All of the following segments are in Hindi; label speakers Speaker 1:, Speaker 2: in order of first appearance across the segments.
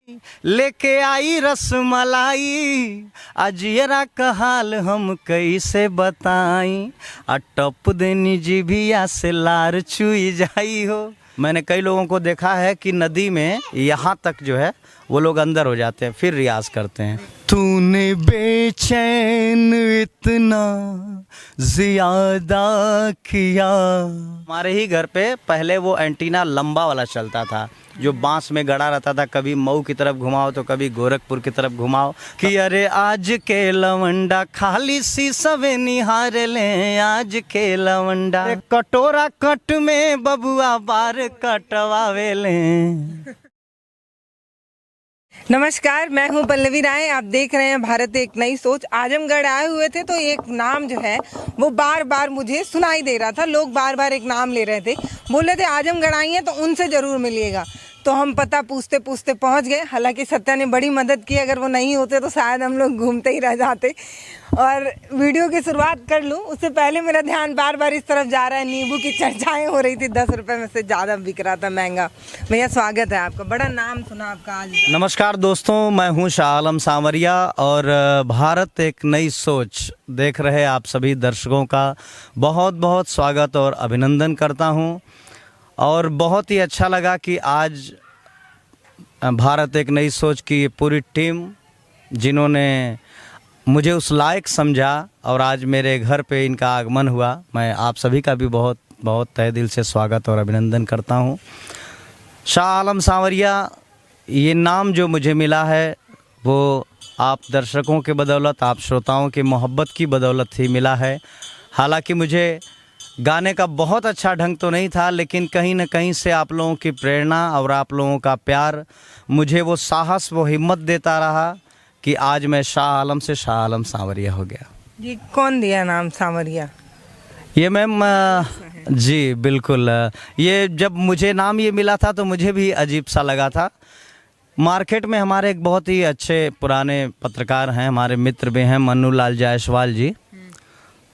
Speaker 1: लेके आई रसमलाई, अजियरा का हाल हम कैसे बताई, टप देनी जीभिया से लार चुई जाई हो। मैंने कई लोगों को देखा है कि नदी में यहाँ तक जो है वो लोग अंदर हो जाते हैं, फिर रियाज करते हैं। तूने बेचैन इतना ज्यादा किया। हमारे ही घर पे पहले वो एंटीना लंबा वाला चलता था जो बांस में गड़ा रहता था, कभी मऊ की तरफ घुमाओ तो कभी गोरखपुर की तरफ घुमाओ कि अरे आज के लवंडा खाली सी सवे निहार ले, आज के लवंडा कटोरा कट में बबुआ बार कटवावे ले।
Speaker 2: नमस्कार, मैं हूं पल्लवी राय। आप देख रहे हैं भारत एक नई सोच। आजमगढ़ आए हुए थे तो एक नाम जो है वो बार बार मुझे सुनाई दे रहा था। लोग बार बार एक नाम ले रहे थे, बोल रहे थे आजमगढ़ आई हैं तो उनसे ज़रूर मिलिएगा। तो हम पता पूछते पूछते पहुंच गए। हालांकि सत्या ने बड़ी मदद की, अगर वो नहीं होते तो शायद हम लोग घूमते ही रह जाते। और वीडियो की शुरुआत कर लूँ उससे पहले मेरा ध्यान बार बार इस तरफ जा रहा है। नींबू की चर्चाएं हो रही थी, 10 रुपये में से ज़्यादा बिक रहा था, महंगा। भैया स्वागत है आपका, बड़ा नाम सुना आपका आज।
Speaker 1: नमस्कार दोस्तों, मैं हूं शाह आलम सांवरिया और भारत एक नई सोच देख रहे आप सभी दर्शकों का बहुत बहुत स्वागत और अभिनंदन करता हूं। और बहुत ही अच्छा लगा कि आज भारत एक नई सोच की पूरी टीम जिन्होंने मुझे उस लायक समझा और आज मेरे घर पे इनका आगमन हुआ, मैं आप सभी का भी बहुत बहुत तहे दिल से स्वागत और अभिनंदन करता हूं। शाह आलम सांवरिया ये नाम जो मुझे मिला है वो आप दर्शकों के बदौलत, आप श्रोताओं की मोहब्बत की बदौलत ही मिला है। हालांकि मुझे गाने का बहुत अच्छा ढंग तो नहीं था, लेकिन कहीं न कहीं से आप लोगों की प्रेरणा और आप लोगों का प्यार मुझे वो साहस, वो हिम्मत देता रहा कि आज मैं शाह आलम से शाह आलम सांवरिया हो गया।
Speaker 2: जी, कौन दिया नाम सांवरिया?
Speaker 1: ये मैम जी बिल्कुल, ये जब मुझे नाम ये मिला था तो मुझे भी अजीब सा लगा था। मार्केट में हमारे एक बहुत ही अच्छे पुराने पत्रकार हैं, हमारे मित्र भी हैं, मन्नू लाल जायसवाल जी।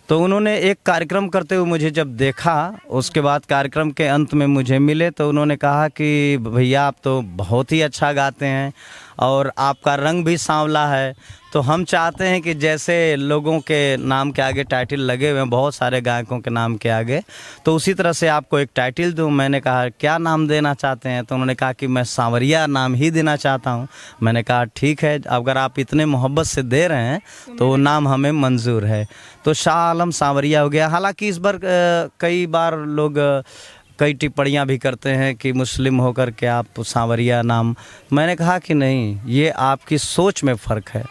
Speaker 1: तो उन्होंने एक कार्यक्रम करते हुए मुझे जब देखा, उसके बाद कार्यक्रम के अंत में मुझे मिले तो उन्होंने कहा कि भैया आप तो बहुत ही अच्छा गाते हैं और आपका रंग भी सांवला है, तो हम चाहते हैं कि जैसे लोगों के नाम के आगे टाइटल लगे हुए हैं, बहुत सारे गायकों के नाम के आगे, तो उसी तरह से आपको एक टाइटल दूं। मैंने कहा क्या नाम देना चाहते हैं? तो उन्होंने कहा कि मैं सांवरिया नाम ही देना चाहता हूं। मैंने कहा ठीक है, अगर आप इतने मोहब्बत से दे रहे हैं तो वो नाम हमें मंजूर है। तो शाह आलम सांवरिया हो गया। हालांकि इस बार कई बार लोग कई टिप्पणियां भी करते हैं कि मुस्लिम होकर के आप सांवरिया नाम, मैंने कहा कि नहीं, ये आपकी सोच में फ़र्क है।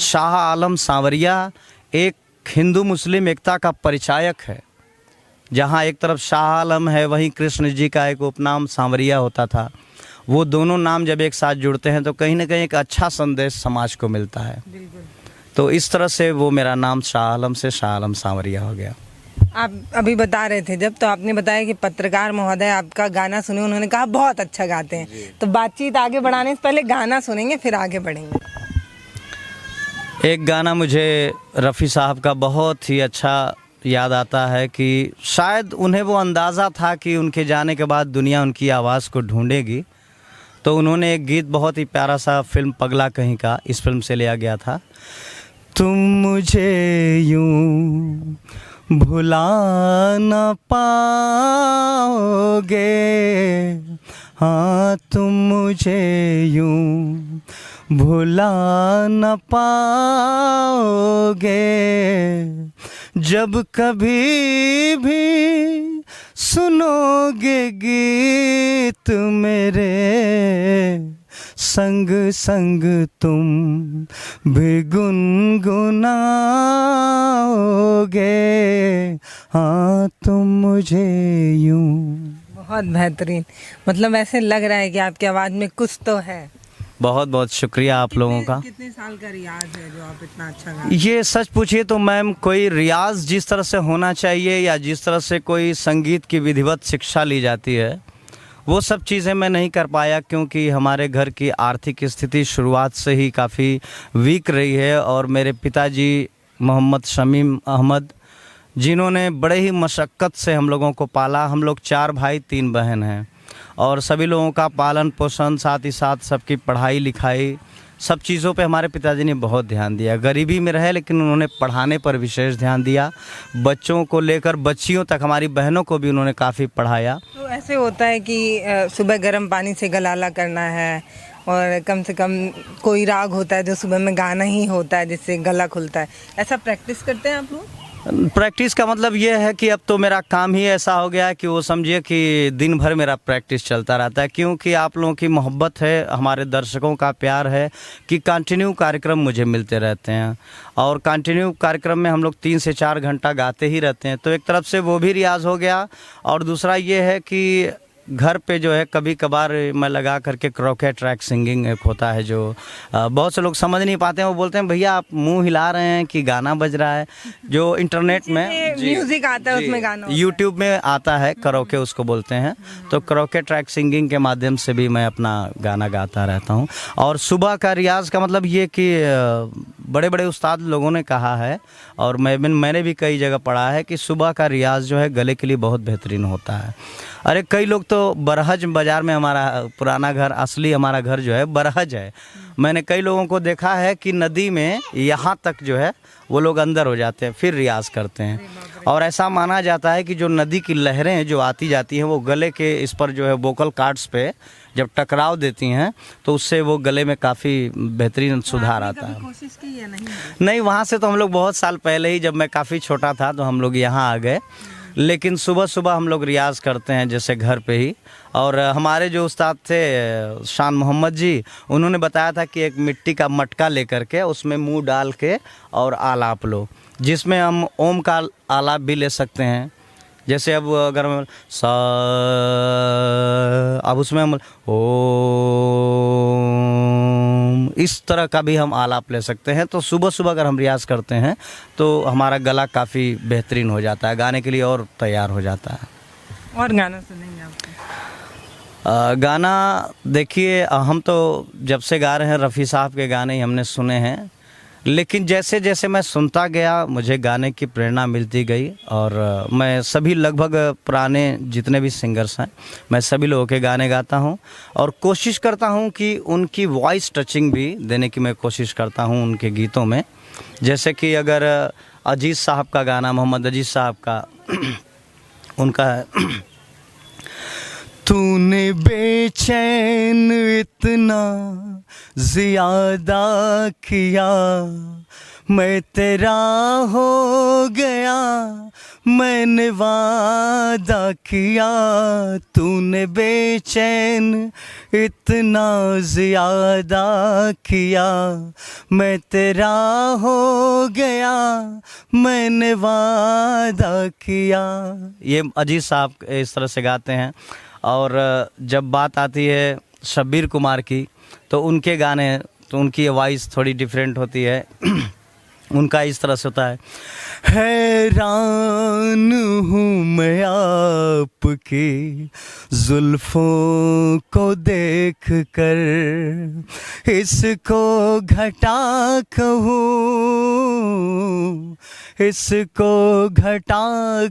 Speaker 1: शाह आलम सांवरिया एक हिंदू मुस्लिम एकता का परिचायक है। जहाँ एक तरफ शाह आलम है, वहीं कृष्ण जी का एक उपनाम सांवरिया होता था। वो दोनों नाम जब एक साथ जुड़ते हैं तो कहीं ना कहीं एक अच्छा संदेश समाज को मिलता है। तो इस तरह से वो मेरा नाम शाह आलम से शाह आलम सांवरिया हो गया।
Speaker 2: आप अभी बता रहे थे जब, तो आपने बताया कि पत्रकार महोदय आपका गाना सुने, उन्होंने कहा बहुत अच्छा गाते हैं। तो बातचीत आगे बढ़ाने से पहले गाना सुनेंगे, फिर आगे बढ़ेंगे।
Speaker 1: एक गाना मुझे रफ़ी साहब का बहुत ही अच्छा याद आता है कि शायद उन्हें वो अंदाज़ा था कि उनके जाने के बाद दुनिया उनकी आवाज़ को ढूंढेगी। तो उन्होंने एक गीत बहुत ही प्यारा सा फिल्म पगला कहीं का, इस फिल्म से लिया गया था। तुम मुझे यूं भुला न पाओगे, हाँ तुम मुझे यूं भुला न पाओगे, जब कभी भी सुनोगे गीत मेरे, संग संग तुम भी गुनगुनाओगे, हाँ तुम मुझे यूं।
Speaker 2: बहुत बेहतरीन, मतलब ऐसे लग रहा है कि आपकी आवाज़ में कुछ तो है।
Speaker 1: बहुत बहुत शुक्रिया आप लोगों का।
Speaker 2: कितने साल का रियाज है जो आप इतना अच्छा गा?
Speaker 1: ये सच पूछिए तो मैम, कोई रियाज जिस तरह से होना चाहिए या जिस तरह से कोई संगीत की विधिवत शिक्षा ली जाती है, वो सब चीज़ें मैं नहीं कर पाया, क्योंकि हमारे घर की आर्थिक स्थिति शुरुआत से ही काफ़ी वीक रही है। और मेरे पिताजी मोहम्मद शमीम अहमद, जिन्होंने बड़े ही मशक्क़त से हम लोगों को पाला, हम लोग 4 भाई 3 बहन हैं, और सभी लोगों का पालन पोषण, साथ ही साथ सबकी पढ़ाई लिखाई, सब चीज़ों पे हमारे पिताजी ने बहुत ध्यान दिया। गरीबी में रहे लेकिन उन्होंने पढ़ाने पर विशेष ध्यान दिया। बच्चों को लेकर बच्चियों तक, हमारी बहनों को भी उन्होंने काफ़ी पढ़ाया।
Speaker 2: तो ऐसे होता है कि सुबह गर्म पानी से गलाला करना है और कम से कम कोई राग होता है जो सुबह में गाना ही होता है जिससे गला खुलता है, ऐसा प्रैक्टिस करते हैं आप लोग?
Speaker 1: प्रैक्टिस का मतलब ये है कि अब तो मेरा काम ही ऐसा हो गया है कि वो समझिए कि दिन भर मेरा प्रैक्टिस चलता रहता है, क्योंकि आप लोगों की मोहब्बत है, हमारे दर्शकों का प्यार है कि कंटिन्यू कार्यक्रम मुझे मिलते रहते हैं और कंटिन्यू कार्यक्रम में हम लोग 3 से 4 घंटा गाते ही रहते हैं। तो एक तरफ से वो भी रियाज़ हो गया और दूसरा ये है कि घर पे जो है कभी कभार मैं लगा करके क्रोके ट्रैक सिंगिंग एक होता है जो बहुत से लोग समझ नहीं पाते हैं। वो बोलते हैं भैया आप मुंह हिला रहे हैं कि गाना बज रहा है, जो इंटरनेट में
Speaker 2: म्यूजिक आता है उसमें गाना
Speaker 1: यूट्यूब में आता है, करोके उसको बोलते हैं। तो करोके ट्रैक सिंगिंग के माध्यम से भी मैं अपना गाना गाता रहता हूँ। और सुबह का रियाज़ का मतलब ये कि बड़े बड़े उस्ताद लोगों ने कहा है और मैंने भी कई जगह पढ़ा है कि सुबह का रियाज़ जो है गले के लिए बहुत बेहतरीन होता है। अरे कई लोग तो बरहज बाज़ार में, हमारा पुराना घर, असली हमारा घर जो है बरहज है, मैंने कई लोगों को देखा है कि नदी में यहाँ तक जो है वो लोग अंदर हो जाते हैं फिर रियाज़ करते हैं। और ऐसा माना जाता है कि जो नदी की लहरें जो आती जाती हैं वो गले के इस पर जो है वोकल कार्ड्स पे जब टकराव देती हैं तो उससे वो गले में काफ़ी बेहतरीन सुधार आता है।
Speaker 2: कोशिश की या
Speaker 1: नहीं, वहाँ से तो हम लोग बहुत साल पहले ही, जब मैं काफ़ी छोटा था तो हम लोग यहाँ आ गए, लेकिन सुबह सुबह हम लोग रियाज़ करते हैं जैसे घर पे ही। और हमारे जो उस्ताद थे शान मोहम्मद जी, उन्होंने बताया था कि एक मिट्टी का मटका लेकर के उसमें मुंह डाल के और आलाप लो, जिसमें हम ओम का आलाप भी ले सकते हैं। जैसे अब अगर हम अब उसमें हम ओम, इस तरह का भी हम आलाप ले सकते हैं। तो सुबह सुबह अगर हम रियाज़ करते हैं तो हमारा गला काफ़ी बेहतरीन हो जाता है, गाने के लिए और तैयार हो जाता है।
Speaker 2: और गाना सुनेंगे आपको?
Speaker 1: गाना देखिए, हम तो जब से गा रहे हैं रफ़ी साहब के गाने ही हमने सुने हैं, लेकिन जैसे जैसे मैं सुनता गया मुझे गाने की प्रेरणा मिलती गई और मैं सभी लगभग पुराने जितने भी सिंगर्स हैं मैं सभी लोगों के गाने गाता हूं और कोशिश करता हूं कि उनकी वॉइस टचिंग भी देने की मैं कोशिश करता हूं उनके गीतों में। जैसे कि अगर अजीज़ साहब का गाना, मोहम्मद अजीज़ साहब का उनका है तूने बेचैन इतना ज़्यादा किया, मैं तेरा हो गया, मैंने वादा किया। तूने बेचैन इतना ज़्यादा किया, मैं तेरा हो गया, मैंने वादा किया। ये अजीज़ साहब इस तरह से गाते हैं। और जब बात आती है शब्बीर कुमार की तो उनके गाने, तो उनकी वॉइस थोड़ी डिफरेंट होती है। उनका इस तरह से होता है, हैरान हूँ मैं आपकी जुल्फ़ों को देख कर, इसको घटा कहूँ, इसको घटा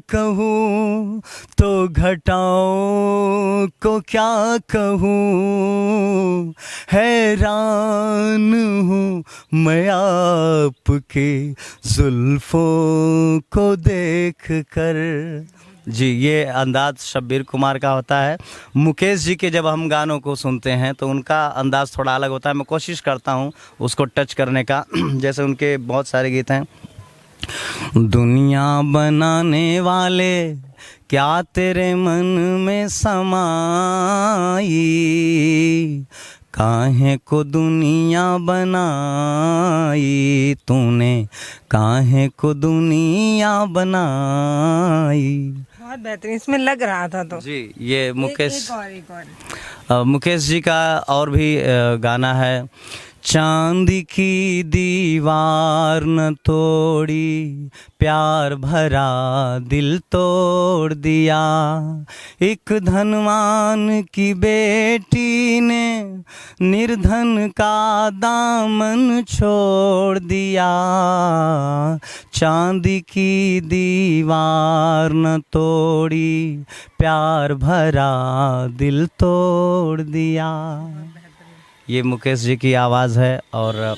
Speaker 1: कहूँ तो घटाओं को क्या कहूँ, हैरान हूँ मैं आपके जुल्फ़ों को देख कर। जी, ये अंदाज़ शब्बीर कुमार का होता है। मुकेश जी के जब हम गानों को सुनते हैं तो उनका अंदाज़ थोड़ा अलग होता है। मैं कोशिश करता हूँ उसको टच करने का। जैसे उनके बहुत सारे गीत हैं, दुनिया बनाने वाले क्या तेरे मन में समाई, काहे को दुनिया बनाई तूने, काहे को दुनिया बनाई।
Speaker 2: बहुत बेहतरीन, इसमें लग रहा था। तो
Speaker 1: जी, ये मुकेश
Speaker 2: एक और।
Speaker 1: मुकेश जी का और भी गाना है, चांद की दीवार न तोड़ी, प्यार भरा दिल तोड़ दिया। एक धनवान की बेटी ने निर्धन का दामन छोड़ दिया। चांद की दीवार न तोड़ी, प्यार भरा दिल तोड़ दिया। ये मुकेश जी की आवाज़ है। और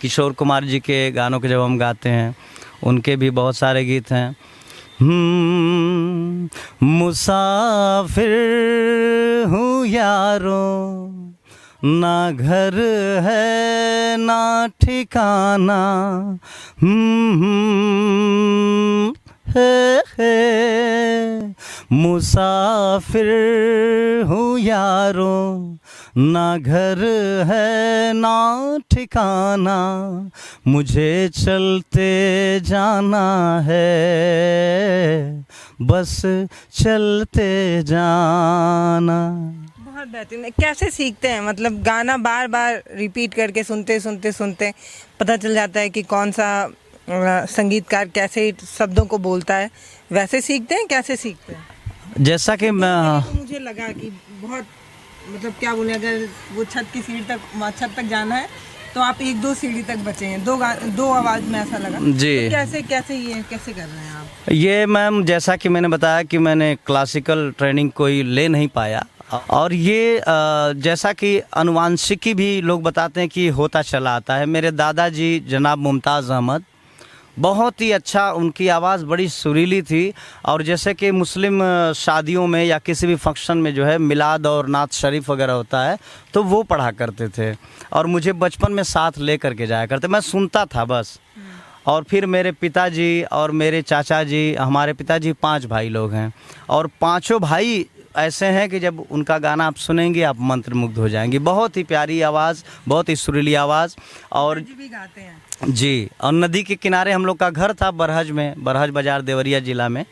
Speaker 1: किशोर कुमार जी के गानों के जब हम गाते हैं, उनके भी बहुत सारे गीत हैं। मुसाफिर हूँ यारों, ना घर है ना ठिकाना। मुसाफिर हूँ यारों, ना घर है ना ठिकाना। मुझे चलते जाना है, बस चलते जाना।
Speaker 2: बहुत बेहतरीन है। कैसे सीखते हैं? मतलब गाना बार बार रिपीट करके सुनते पता चल जाता है कि कौन सा संगीतकार कैसे शब्दों को बोलता है। वैसे सीखते हैं? कैसे सीखते हैं?
Speaker 1: जैसा कि मैं
Speaker 2: तो मुझे लगा कि बहुत मतलब क्या बोले, अगर वो छत तक जाना है तो आप 1-2 सीढ़ी तक बचे हैं, दो आवाज में, ऐसा लगा
Speaker 1: जी।
Speaker 2: तो कैसे कर रहे हैं आप?
Speaker 1: ये मैम, जैसा कि मैंने बताया कि मैंने क्लासिकल ट्रेनिंग कोई ले नहीं पाया। और ये जैसा कि अनुवांशिकी भी लोग बताते हैं कि होता चला आता है। मेरे दादाजी जनाब मुमताज़ अहमद, बहुत ही अच्छा, उनकी आवाज़ बड़ी सुरीली थी। और जैसे कि मुस्लिम शादियों में या किसी भी फंक्शन में जो है मिलाद और नात शरीफ वगैरह होता है, तो वो पढ़ा करते थे और मुझे बचपन में साथ ले करके जाया करते, मैं सुनता था बस। और फिर मेरे पिताजी और मेरे चाचा जी, हमारे पिताजी 5 भाई लोग हैं और 5 भाई ऐसे हैं कि जब उनका गाना आप सुनेंगे आप मंत्रमुग्ध हो जाएंगे। बहुत ही प्यारी आवाज़, बहुत ही सुरीली आवाज़। और
Speaker 2: भी गाते हैं
Speaker 1: जी, और नदी के किनारे हम लोग का घर था बरहज में, बरहज बाज़ार देवरिया ज़िला में।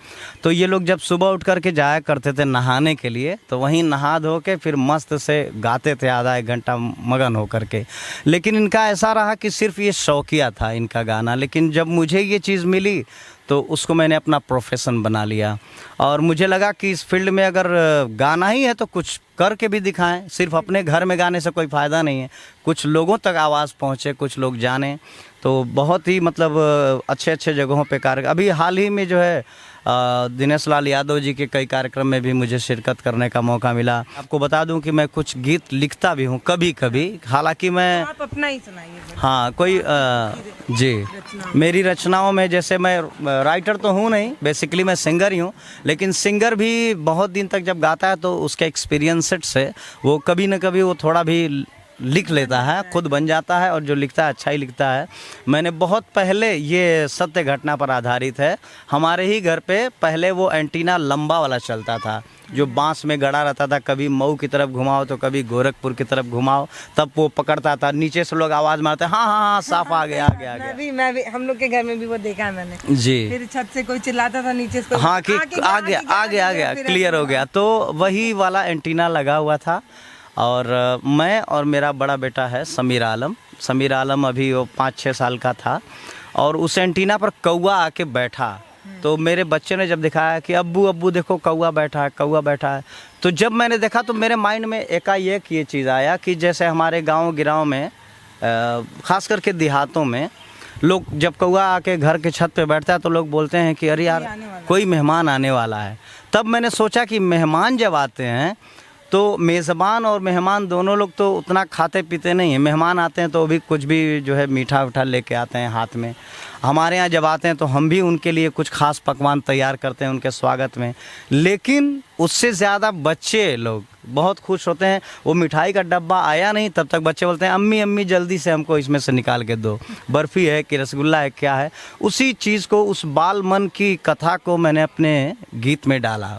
Speaker 1: तो ये लोग जब सुबह उठ कर के जाया करते थे नहाने के लिए, तो वहीं नहा धो के फिर मस्त से गाते थे आधा 1 घंटा मगन हो कर के। लेकिन इनका ऐसा रहा कि सिर्फ ये शौकिया था इनका गाना, लेकिन जब मुझे ये चीज़ मिली तो उसको मैंने अपना प्रोफेशन बना लिया। और मुझे लगा कि इस फील्ड में अगर गाना ही है तो कुछ करके भी दिखाएं, सिर्फ अपने घर में गाने से कोई फ़ायदा नहीं है, कुछ लोगों तक आवाज़ पहुँचे, कुछ लोग जाने। तो बहुत ही मतलब अच्छे जगहों पे कार्य, अभी हाल ही में जो है दिनेश लाल यादव जी के कई कार्यक्रम में भी मुझे शिरकत करने का मौका मिला। आपको बता दूं कि मैं कुछ गीत लिखता भी हूं कभी कभी, हालांकि मैं
Speaker 2: आप अपना ही सुनाइए।
Speaker 1: हाँ, कोई जी, मेरी रचनाओं में, जैसे मैं राइटर तो हूँ नहीं, बेसिकली मैं सिंगर ही हूँ, लेकिन सिंगर भी बहुत दिन तक जब गाता है तो उसके एक्सपीरियंस से वो कभी न कभी वो थोड़ा भी लिख लेता है, खुद बन जाता है, और जो लिखता है अच्छा ही लिखता है। मैंने बहुत पहले, ये सत्य घटना पर आधारित है, हमारे ही घर पे पहले वो एंटीना लंबा वाला चलता था जो बांस में गड़ा रहता था, कभी मऊ की तरफ घुमाओ तो कभी गोरखपुर की तरफ घुमाओ, तब वो पकड़ता था। नीचे से लोग आवाज़ मारते, हाँ हाँ हाँ साफ आ गया।
Speaker 2: मैं भी हम लोग के घर में भी वो देखा है मैंने
Speaker 1: जी।
Speaker 2: फिर छत से कोई चिल्लाता था, नीचे से
Speaker 1: हाँ कि आ गया क्लियर हो गया, तो वही वाला एंटीना लगा हुआ था। और मैं और मेरा बड़ा बेटा है समीर आलम अभी वो 5-6 साल का था, और उस एंटीना पर कौवा आके बैठा। तो मेरे बच्चे ने जब दिखाया कि अब्बू देखो कौवा बैठा है, तो जब मैंने देखा तो मेरे माइंड में एकाएक ये चीज़ आया कि जैसे हमारे गांव गिराव में, ख़ास करके देहातों में, लोग जब कौवा आके घर के छत पे बैठता है तो लोग बोलते हैं कि अरे यार कोई मेहमान आने वाला है। तब मैंने सोचा कि मेहमान जब आते हैं तो मेज़बान और मेहमान दोनों लोग तो उतना खाते पीते नहीं हैं। मेहमान आते हैं तो भी कुछ भी जो है मीठा उठा लेके आते हैं हाथ में। हमारे यहाँ जब आते हैं तो हम भी उनके लिए कुछ खास पकवान तैयार करते हैं उनके स्वागत में। लेकिन उससे ज़्यादा बच्चे लोग बहुत खुश होते हैं। वो मिठाई का डब्बा आया नहीं तब तक बच्चे बोलते हैं अम्मी जल्दी से हमको इसमें से निकाल के दो, बर्फ़ी है कि रसगुल्ला है, क्या है। उसी चीज़ को, उस बाल मन की कथा को मैंने अपने गीत में डाला।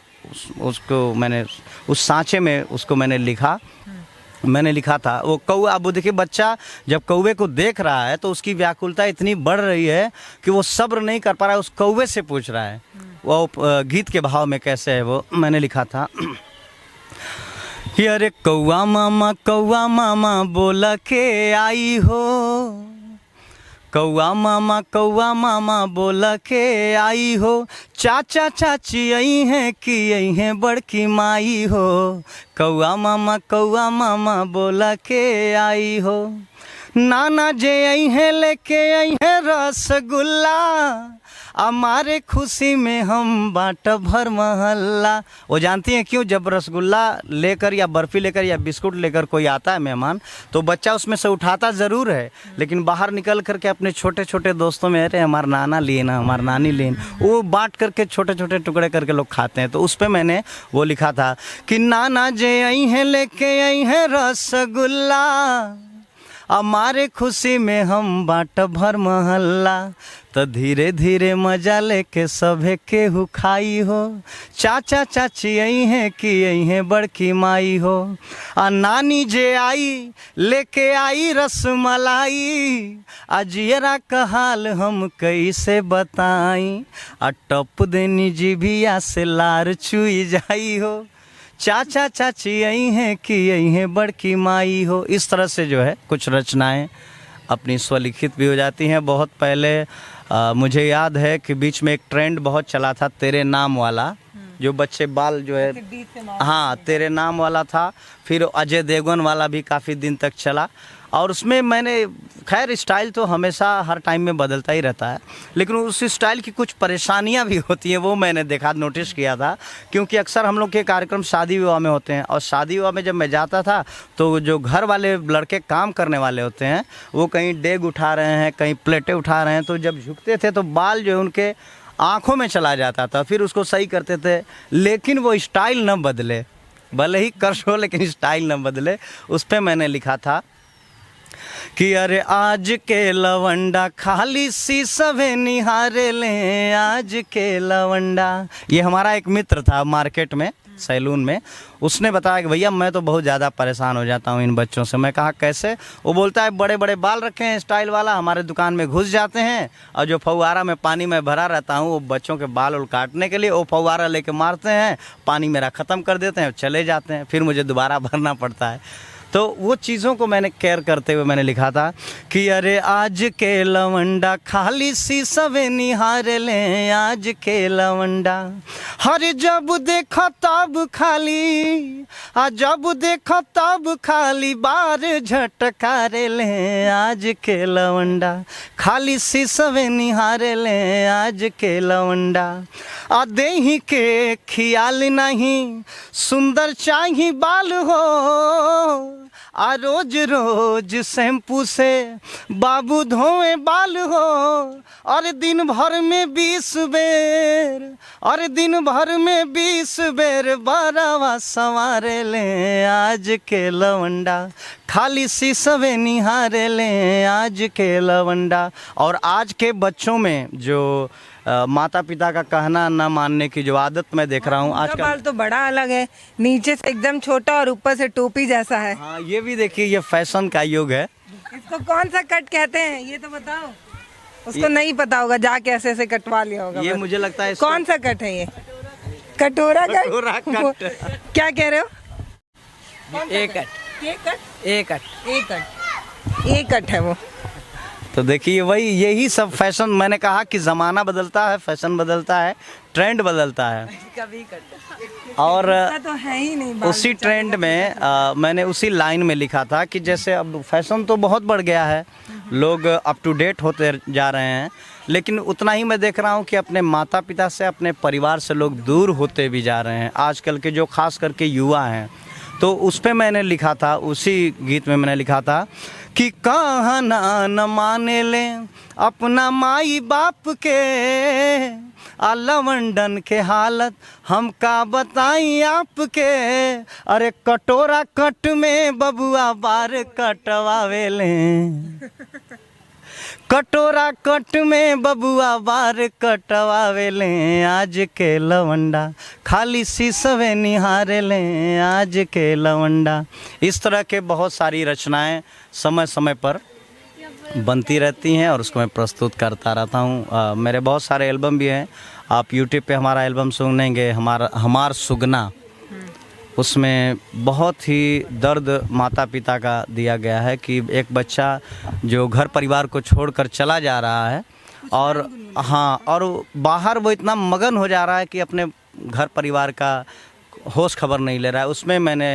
Speaker 1: उसको मैंने उस सांचे में उसको मैंने लिखा था। वो कौवा, अब देखिए बच्चा जब कौवे को देख रहा है तो उसकी व्याकुलता इतनी बढ़ रही है कि वो सब्र नहीं कर पा रहा है, उस कौवे से पूछ रहा है। वो गीत के भाव में कैसे है वो मैंने लिखा था अरे कौआ मामा बोला के आई हो, कौआ मामा बोला के आई हो, चाचा चाची आई हैं कि आई हैं बड़की माई हो, कौआ मामा बोला के आई हो, नाना जे आई हैं लेके आई हैं रसगुल्ला, हमारे खुशी में हम बाट भर महल्ला। वो जानती हैं क्यों? जब रसगुल्ला लेकर या बर्फ़ी लेकर या बिस्कुट लेकर कोई आता है मेहमान, तो बच्चा उसमें से उठाता ज़रूर है, लेकिन बाहर निकल करके अपने छोटे छोटे दोस्तों में, अरे हमारा नाना लिए ना, हमारा नानी लिए ना, वो बांट करके छोटे छोटे टुकड़े करके लोग खाते हैं। तो उस पर मैंने वो लिखा था कि नाना जे आई हैं लेके आई हैं रसगुल्ला, हमारे खुशी में हम बाट भर महल्ला, तो धीरे धीरे मजा लेके सभे केहू खाई हो, चाचा चाची आई हैं कि आई हैं बड़की माई हो, आ नानी जे आई लेके आई रसमलाई, अजियरा का हाल हम कैसे बताई, आ टप देनी जीभिया से लार चुई जाई हो, चाचा चाची आई हैं कि आई हैं बड़की माई हो। इस तरह से जो है कुछ रचनाएं अपनी स्वलिखित भी हो जाती हैं। बहुत पहले मुझे याद है कि बीच में एक ट्रेंड बहुत चला था तेरे नाम वाला, जो बच्चे बाल जो है, हाँ तेरे नाम वाला था। फिर अजय देवगन वाला भी काफ़ी दिन तक चला, और उसमें मैंने, खैर स्टाइल तो हमेशा हर टाइम में बदलता ही रहता है, लेकिन उस स्टाइल की कुछ परेशानियां भी होती हैं, वो मैंने देखा, नोटिस किया था। क्योंकि अक्सर हम लोग के कार्यक्रम शादी विवाह में होते हैं, और शादी विवाह में जब मैं जाता था तो जो घर वाले लड़के काम करने वाले होते हैं, वो कहीं डेग उठा रहे हैं, कहीं प्लेटें उठा रहे हैं, तो जब झुकते थे तो बाल जो है उनके आँखों में चला जाता था। फिर उसको सही करते थे, लेकिन वो स्टाइल न बदले, भले ही कर्ष हो लेकिन स्टाइल न बदले। उस पर मैंने लिखा था कि अरे आज के लवंडा खाली सी सभे निहारे लें, आज के लवंडा। ये हमारा एक मित्र था मार्केट में, सैलून में, उसने बताया कि भैया मैं तो बहुत ज़्यादा परेशान हो जाता हूँ इन बच्चों से। मैं कहा कैसे? वो बोलता है बड़े बड़े बाल रखे हैं स्टाइल वाला, हमारे दुकान में घुस जाते हैं, और जो फव्वारा में पानी में भरा रहता हूँ वो बच्चों के बाल उल काटने के लिए वो फव्वारा लेके मारते हैं, पानी मेरा ख़त्म कर देते हैं, चले जाते हैं, फिर मुझे दोबारा भरना पड़ता है। तो वो चीज़ों को मैंने केयर करते हुए मैंने लिखा था कि अरे आज के लवंडा खाली सी सवे निहारे लें, आज के लवंडा, हर जब देखो तब खाली, जब देखो तब खाली बार झटकारे लें, आज के लवंडा, खाली सी सवे निहारे लें, आज के लवंडा, आ देही के खियाल नहीं, सुंदर चाही बाल हो, आ रोज रोज शैम्पू से बाबू धोए बाल हो, और दिन भर में 20 बेर, और दिन भर में 20 बेर बारवा संवारे लें, आज के लवंडा, खाली सी सवे निहारे लें, आज के लवंडा। और आज के बच्चों में जो माता पिता का कहना न मानने की जो आदत मैं देख रहा हूँ आजकल,
Speaker 2: बाल तो बड़ा अलग है, नीचे से एकदम छोटा और ऊपर से टोपी जैसा है।
Speaker 1: हाँ ये भी देखिए, ये फैशन का युग है।
Speaker 2: इसको कौन सा कट कहते हैं ये तो बताओ। उसको नहीं पता होगा, जाके ऐसे ऐसे कटवा लिया होगा।
Speaker 1: ये मुझे लगता है
Speaker 2: कौन सा कट है ये? कटोरा कट?
Speaker 1: कटोरा कट।
Speaker 2: क्या कह रहे हो?
Speaker 1: एक कट,
Speaker 2: एक कट,
Speaker 1: एक कट,
Speaker 2: एक कट, एक कट है वो।
Speaker 1: तो देखिए वही, यही सब फैशन, मैंने कहा कि ज़माना बदलता है, फैशन बदलता है, ट्रेंड बदलता है,
Speaker 2: कभी कट,
Speaker 1: और
Speaker 2: तो है ही नहीं।
Speaker 1: उसी ट्रेंड में मैंने उसी लाइन में लिखा था कि जैसे अब फैशन तो बहुत बढ़ गया है, लोग अप टू डेट होते जा रहे हैं, लेकिन उतना ही मैं देख रहा हूँ कि अपने माता पिता से, अपने परिवार से लोग दूर होते भी जा रहे हैं आजकल के, जो खास करके युवा हैं। तो उस पर मैंने लिखा था, उसी गीत में मैंने लिखा था कि कहना न माने ले अपना माई बाप के, आ लवंडन के हालत हम का बताई आपके, अरे कटोरा कट में बबुआ बार कटवावे लें, कटोरा कट में बबुआ बार कटवावे लें, आज के लवंडा, खाली शीशवे निहारे लें, आज के लवंडा। इस तरह के बहुत सारी रचनाएं समय समय पर बनती रहती हैं और उसको मैं प्रस्तुत करता रहता हूँ। मेरे बहुत सारे एल्बम भी हैं, आप यूट्यूब पे हमारा एल्बम सुनेंगे, हमार सुगना, उसमें बहुत ही दर्द माता पिता का दिया गया है कि एक बच्चा जो घर परिवार को छोड़कर चला जा रहा है और हाँ, और बाहर वो इतना मगन हो जा रहा है कि अपने घर परिवार का होश खबर नहीं ले रहा है। उसमें मैंने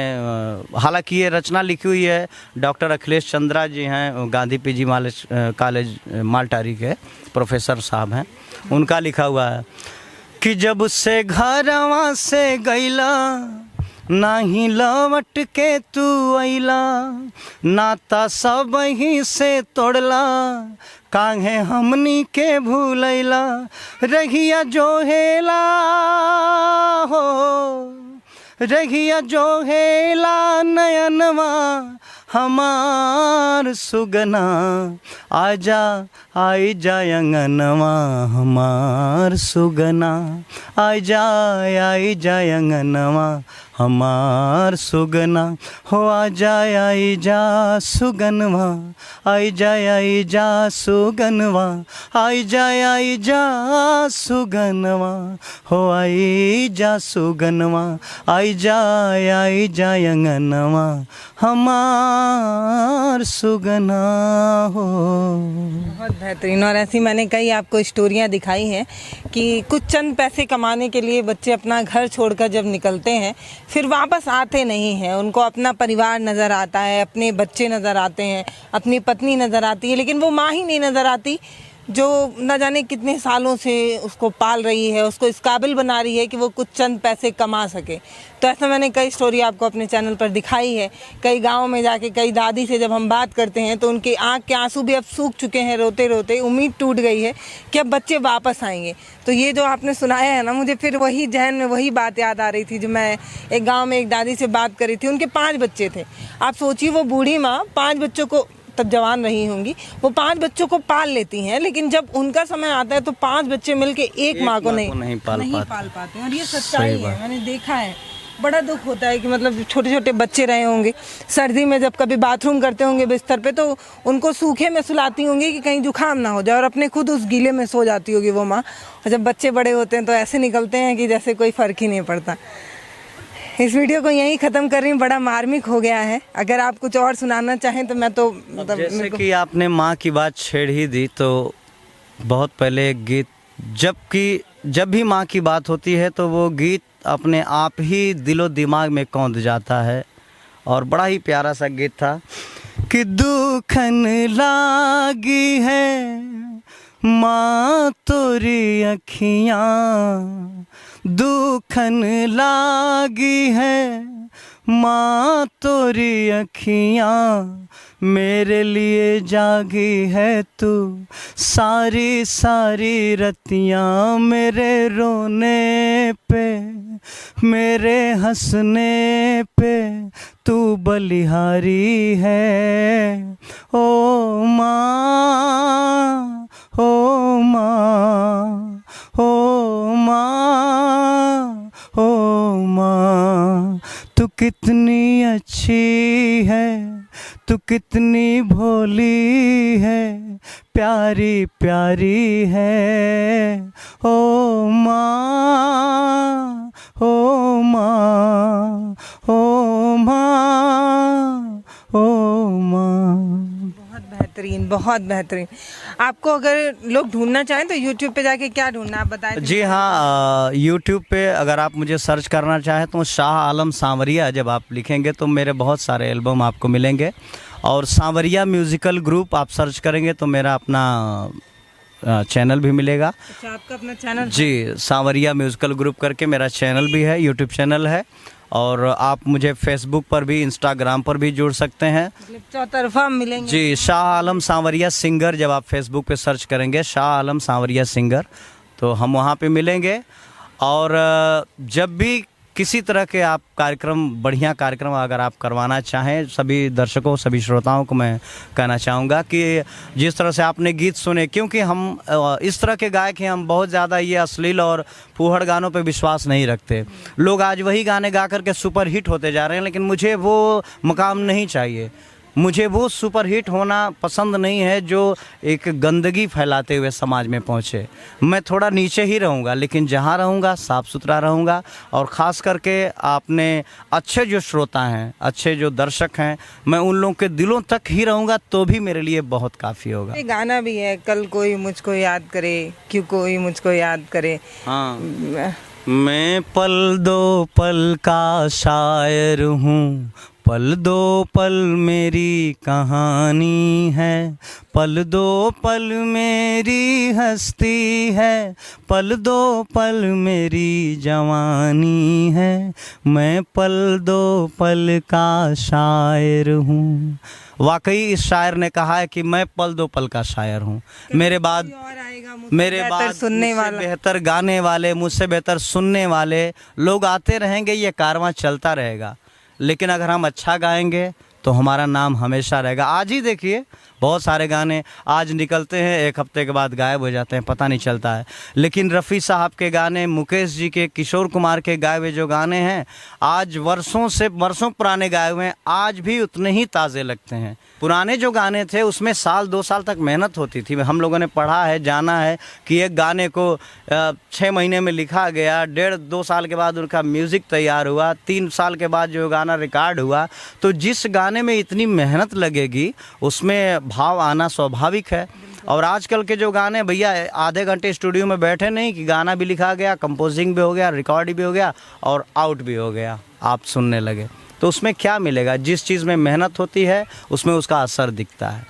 Speaker 1: हालांकि ये रचना लिखी हुई है डॉक्टर अखिलेश चंद्रा जी हैं, गांधी पीजी कॉलेज मालटारी के प्रोफेसर साहब हैं, उनका लिखा हुआ है कि जब से घरवा से गईला नाही लौट के तू अइला, नाता सब ही से तोड़ला, काहे हमनी के भूलैला, रहिया जो हेला हो, रहिया जो हेला नयनवा हमार सुगना, आजा आई जाय अंगनवा हमार सुगना, आजा आई जाय अंगनवा हमार सुगना, हो आजा आई जा सुगनवा, आई जा सुगनवा, आई जा सुगनवा, हो आई जा सुगनवा, आई जा अंगनवा हमार सुगना हो।
Speaker 2: बहुत बेहतरीन। और ऐसी मैंने कई आपको स्टोरियां दिखाई हैं कि कुछ चंद पैसे कमाने के लिए बच्चे अपना घर छोड़कर जब निकलते हैं फिर वापस आते नहीं हैं। उनको अपना परिवार नज़र आता है, अपने बच्चे नज़र आते हैं, अपनी पत्नी नज़र आती है, लेकिन वो माँ ही नहीं नज़र आती जो न जाने कितने सालों से उसको पाल रही है, उसको इस काबिल बना रही है कि वो कुछ चंद पैसे कमा सके। तो ऐसा मैंने कई स्टोरी आपको अपने चैनल पर दिखाई है। कई गाँव में जाके कई दादी से जब हम बात करते हैं तो उनके आँख के आंसू भी अब सूख चुके हैं, रोते रोते उम्मीद टूट गई है कि अब बच्चे वापस आएंगे। तो ये जो आपने सुनाया है ना, मुझे फिर वही जहन में वही बात याद आ रही थी जो मैं एक गाँव में एक दादी से बात करी थी। उनके 5 बच्चे थे। आप सोचिए वो बूढ़ी माँ 5 बच्चों को, तब जवान रही होंगी, वो 5 बच्चों को पाल लेती हैं, लेकिन जब उनका समय आता है तो 5 बच्चे मिलके एक माँ को नहीं पाल पाते। और ये सच्चाई है, मैंने देखा है। बड़ा दुख होता है कि मतलब छोटे छोटे बच्चे रहे होंगे, सर्दी में जब कभी बाथरूम करते होंगे बिस्तर पे तो उनको सूखे में सुलाती होंगी कि कहीं जुकाम ना हो जाए, और अपने खुद उस गीले में सो जाती होगी वो माँ। और जब बच्चे बड़े होते हैं तो ऐसे निकलते हैं कि जैसे कोई फ़र्क ही नहीं पड़ता। इस वीडियो को यहीं ख़त्म कर रही हूँ, बड़ा मार्मिक हो गया है। अगर आप कुछ और सुनाना चाहें तो मैं तो मतलब
Speaker 1: जैसे कि आपने माँ की बात छेड़ ही दी, तो बहुत पहले एक गीत, जब भी माँ की बात होती है तो वो गीत अपने आप ही दिलो दिमाग में कौंध जाता है। और बड़ा ही प्यारा सा गीत था कि दुखन लागी है माँ तोरी अखियाँ, दुखन लागी है माँ तोरी अखियाँ, मेरे लिए जागी है तू सारी सारी रतियाँ, मेरे रोने पे मेरे हंसने पे तू बलिहारी है। ओ माँ, ओ माँ, ओ माँ, ओ माँ, तू कितनी अच्छी है, तू कितनी भोली है, प्यारी प्यारी है। ओ माँ, ओ माँ, ओ माँ, ओ माँ।
Speaker 2: बहुत बेहतरीन। आपको अगर लोग ढूंढना चाहें तो YouTube पे जाके क्या ढूंढना, आप बताएं।
Speaker 1: जी हाँ, YouTube पे अगर आप मुझे सर्च करना चाहें तो शाह आलम सांवरिया जब आप लिखेंगे तो मेरे बहुत सारे एल्बम आपको मिलेंगे। और सांवरिया म्यूज़िकल ग्रुप आप सर्च करेंगे तो मेरा अपना चैनल भी मिलेगा।
Speaker 2: अच्छा, आपका अपना चैनल?
Speaker 1: जी, सांवरिया म्यूज़िकल ग्रुप करके मेरा चैनल भी है, यूट्यूब चैनल है। और आप मुझे फेसबुक पर भी, इंस्टाग्राम पर भी जुड़ सकते हैं,
Speaker 2: मतलब चौतरफा मिलेंगे।
Speaker 1: जी, शाह आलम सांवरिया सिंगर जब आप फेसबुक पे सर्च करेंगे शाह आलम सांवरिया सिंगर तो हम वहाँ पे मिलेंगे। और जब भी किसी तरह के आप कार्यक्रम, बढ़िया कार्यक्रम अगर आप करवाना चाहें, सभी दर्शकों, सभी श्रोताओं को मैं कहना चाहूँगा कि जिस तरह से आपने गीत सुने, क्योंकि हम इस तरह के गायक हैं, हम बहुत ज़्यादा ये अश्लील और फूहड़ गानों पे विश्वास नहीं रखते। लोग आज वही गाने गा करके सुपर हिट होते जा रहे हैं, लेकिन मुझे वो मुकाम नहीं चाहिए। मुझे वो सुपरहिट होना पसंद नहीं है जो एक गंदगी फैलाते हुए समाज में पहुँचे। मैं थोड़ा नीचे ही रहूँगा, लेकिन जहाँ रहूँगा साफ़ सुथरा रहूँगा। और ख़ास करके आपने अच्छे जो श्रोता हैं, अच्छे जो दर्शक हैं, मैं उन लोगों के दिलों तक ही रहूँगा तो भी मेरे लिए बहुत काफ़ी होगा।
Speaker 2: एक गाना भी है, कल कोई मुझको याद करे, क्यों कोई मुझको याद करे।
Speaker 1: हाँ, मैं पल दो पल का शायर हूँ, पल दो पल मेरी कहानी है, पल दो पल मेरी हस्ती है, पल दो पल मेरी जवानी है, मैं पल दो पल का शायर हूँ। वाकई इस शायर ने कहा है कि मैं पल दो पल का शायर हूँ। मेरे बाद
Speaker 2: सुनने वाला,
Speaker 1: बेहतर गाने वाले, मुझसे बेहतर सुनने वाले लोग आते रहेंगे, ये कारवां चलता रहेगा। लेकिन अगर हम अच्छा गाएंगे तो हमारा नाम हमेशा रहेगा। आज ही देखिए बहुत सारे गाने आज निकलते हैं, एक हफ्ते के बाद गायब हो जाते हैं, पता नहीं चलता है। लेकिन रफ़ी साहब के गाने, मुकेश जी के, किशोर कुमार के गाए हुए जो गाने हैं, आज वर्षों पुराने गाए हुए हैं, आज भी उतने ही ताज़े लगते हैं। पुराने जो गाने थे उसमें साल 2 साल तक मेहनत होती थी। हम लोगों ने पढ़ा है, जाना है कि एक गाने को 6 महीने में लिखा गया, 1.5-2 साल के बाद उनका म्यूज़िक तैयार हुआ, 3 साल के बाद जो गाना रिकॉर्ड हुआ। तो जिस गाने में इतनी मेहनत लगेगी उसमें भाव आना स्वाभाविक है। और आजकल के जो गाने, भैया आधे घंटे स्टूडियो में बैठे नहीं कि गाना भी लिखा गया, कंपोजिंग भी हो गया, रिकॉर्ड भी हो गया और आउट भी हो गया, आप सुनने लगे। तो उसमें क्या मिलेगा? जिस चीज़ में मेहनत होती है उसमें उसका असर दिखता है।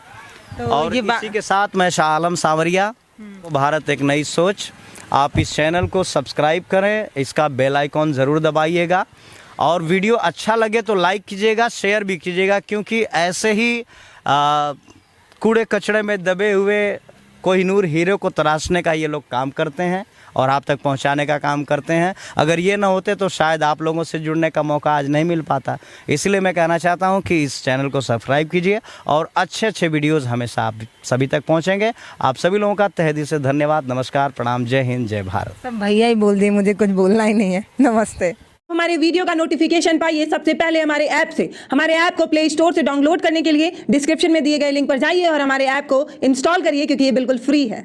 Speaker 1: तो और इसी के साथ मैं शाह आलम सांवरिया, भारत एक नई सोच, आप इस चैनल को सब्सक्राइब करें, इसका बेल आइकॉन ज़रूर दबाइएगा और वीडियो अच्छा लगे तो लाइक कीजिएगा, शेयर भी कीजिएगा, क्योंकि ऐसे ही कूड़े कचड़े में दबे हुए कोहिनूर हीरो को तराशने का ये लोग काम करते हैं और आप तक पहुंचाने का काम करते हैं। अगर ये ना होते तो शायद आप लोगों से जुड़ने का मौका आज नहीं मिल पाता। इसलिए मैं कहना चाहता हूं कि इस चैनल को सब्सक्राइब कीजिए और अच्छे वीडियोस हमेशा आप सभी तक पहुंचेंगे। आप सभी लोगों का तहे दिल से धन्यवाद, नमस्कार, प्रणाम, जय हिंद, जय भारत।
Speaker 2: सब भैया ही बोल दिए, मुझे कुछ बोलना ही नहीं है। नमस्ते।
Speaker 3: हमारे वीडियो का नोटिफिकेशन पाइए सबसे पहले हमारे ऐप से। हमारे ऐप को प्ले स्टोर से डाउनलोड करने के लिए डिस्क्रिप्शन में दिए गए लिंक पर जाइए और हमारे ऐप को इंस्टॉल करिए, क्योंकि ये बिल्कुल फ्री है।